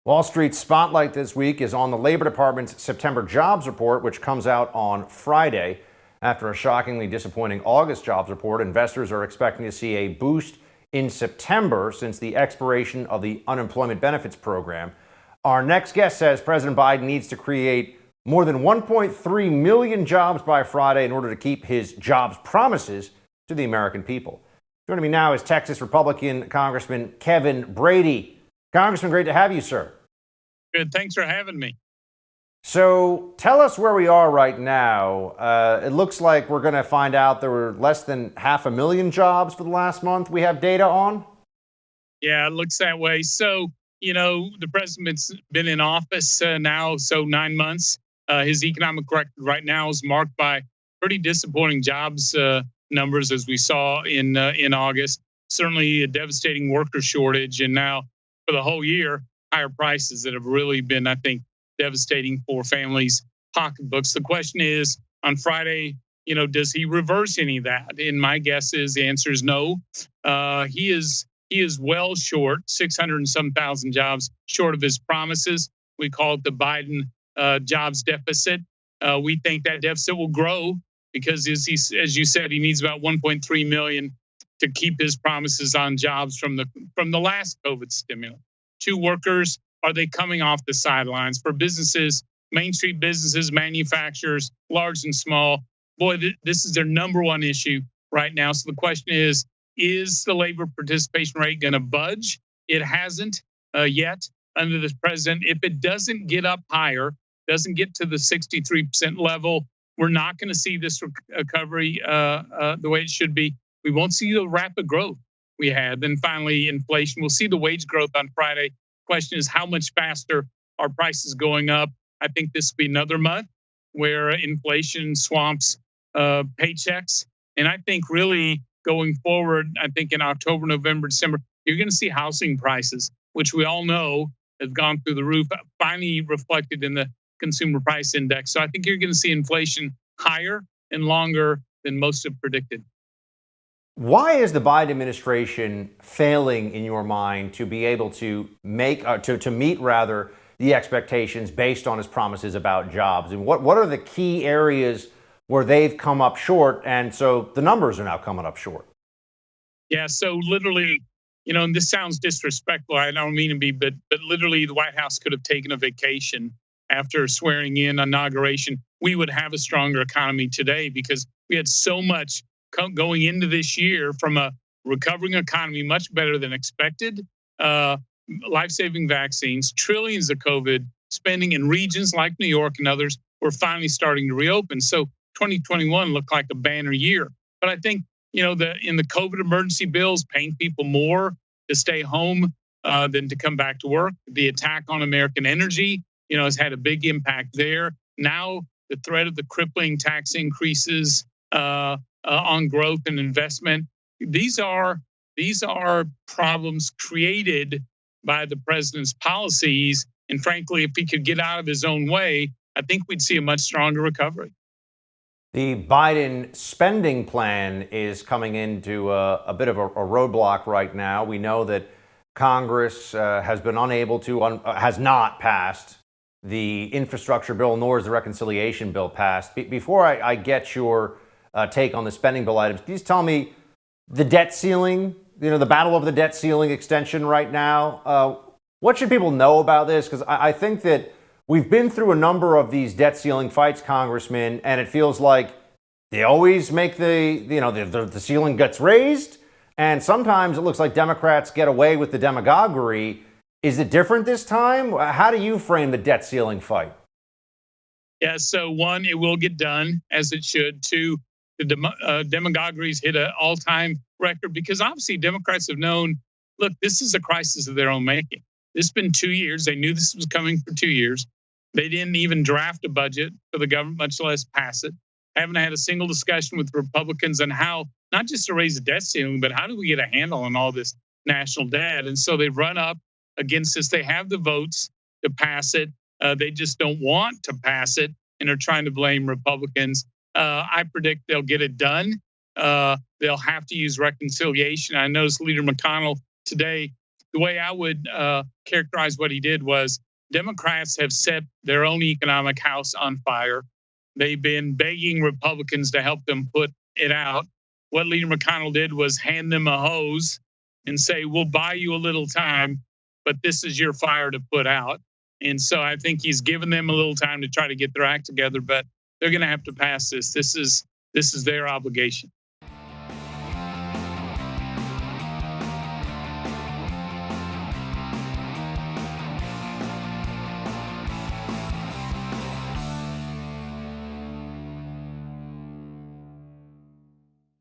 Wall Street's spotlight this week is on the Labor Department's September jobs report, which comes out on Friday. After a shockingly disappointing August jobs report, investors are expecting to see a boost in September since the expiration of the unemployment benefits program. Our next guest says President Biden needs to create more than 1.3 million jobs by Friday in order to keep his jobs promises to the American people. Joining me now is Texas Republican Congressman Kevin Brady. Congressman, great to have you, sir. Good. Thanks for having me. So tell us where we are right now. It looks like we're going to find out there were less than 500,000 jobs for the last month we have data on. Yeah, it looks that way. So, the president's been in office now, 9 months. His economic record right now is marked by pretty disappointing jobs numbers, as we saw in August. Certainly a devastating worker shortage. And now for the whole year, higher prices that have really been, I think, devastating for families' pocketbooks. The question is, on Friday, does he reverse any of that? And my guess is the answer is no. He is well short, 600 and some thousand jobs short of his promises. We call it the Biden jobs deficit. We think that deficit will grow because, as you said, he needs about 1.3 million to keep his promises on jobs from the last COVID stimulus. To workers, are they coming off the sidelines? For businesses, Main Street businesses, manufacturers, large and small, boy, this is their number one issue right now. So the question is the labor participation rate going to budge? It hasn't yet under this president. If it doesn't get up higher, doesn't get to the 63% level, we're not going to see this recovery the way it should be. We won't see the rapid growth we had. Then finally, inflation. We'll see the wage growth on Friday. Question is, how much faster are prices going up? I think this will be another month where inflation swamps paychecks. And I think really going forward, I think in October, November, December, you're going to see housing prices, which we all know have gone through the roof, finally reflected in the consumer price index. So I think you're going to see inflation higher and longer than most have predicted. Why is the Biden administration failing, in your mind, to be able to meet the expectations based on his promises about jobs? And what are the key areas where they've come up short, and so the numbers are now coming up short? Yeah, so literally, and this sounds disrespectful, I don't mean to be, but literally the White House could have taken a vacation after swearing in inauguration. We would have a stronger economy today because we had so much going into this year from a recovering economy, much better than expected, life-saving vaccines, trillions of COVID spending in regions like New York and others were finally starting to reopen. So 2021 looked like a banner year. But I think, in the COVID emergency bills, paying people more to stay home than to come back to work. The attack on American energy, has had a big impact there. Now the threat of the crippling tax increases on growth and investment. These are problems created by the president's policies. And frankly, if he could get out of his own way, I think we'd see a much stronger recovery. The Biden spending plan is coming into a bit of a roadblock right now. We know that Congress has not passed the infrastructure bill, nor is the reconciliation bill passed. Before I get your take on the spending bill items, please tell me the debt ceiling, the battle over the debt ceiling extension right now. What should people know about this? Because I think that we've been through a number of these debt ceiling fights, Congressman, and it feels like they always make the ceiling gets raised, and sometimes it looks like Democrats get away with the demagoguery. Is it different this time? How do you frame the debt ceiling fight? Yeah, so one, it will get done as it should. Two, the demagoguery's hit an all-time record because obviously Democrats have known, look, this is a crisis of their own making. This has been 2 years. They knew this was coming for 2 years. They didn't even draft a budget for the government, much less pass it. Haven't had a single discussion with Republicans on how, not just to raise the debt ceiling, but how do we get a handle on all this national debt? And so they've run up against this. They have the votes to pass it. They just don't want to pass it and are trying to blame Republicans. I predict they'll get it done. They'll have to use reconciliation. I noticed Leader McConnell today the way I would characterize what he did was Democrats have set their own economic house on fire. They've been begging Republicans to help them put it out. What Leader McConnell did was hand them a hose and say, "We'll buy you a little time, but this is your fire to put out." And so I think he's given them a little time to try to get their act together, but they're going to have to pass this. This is their obligation.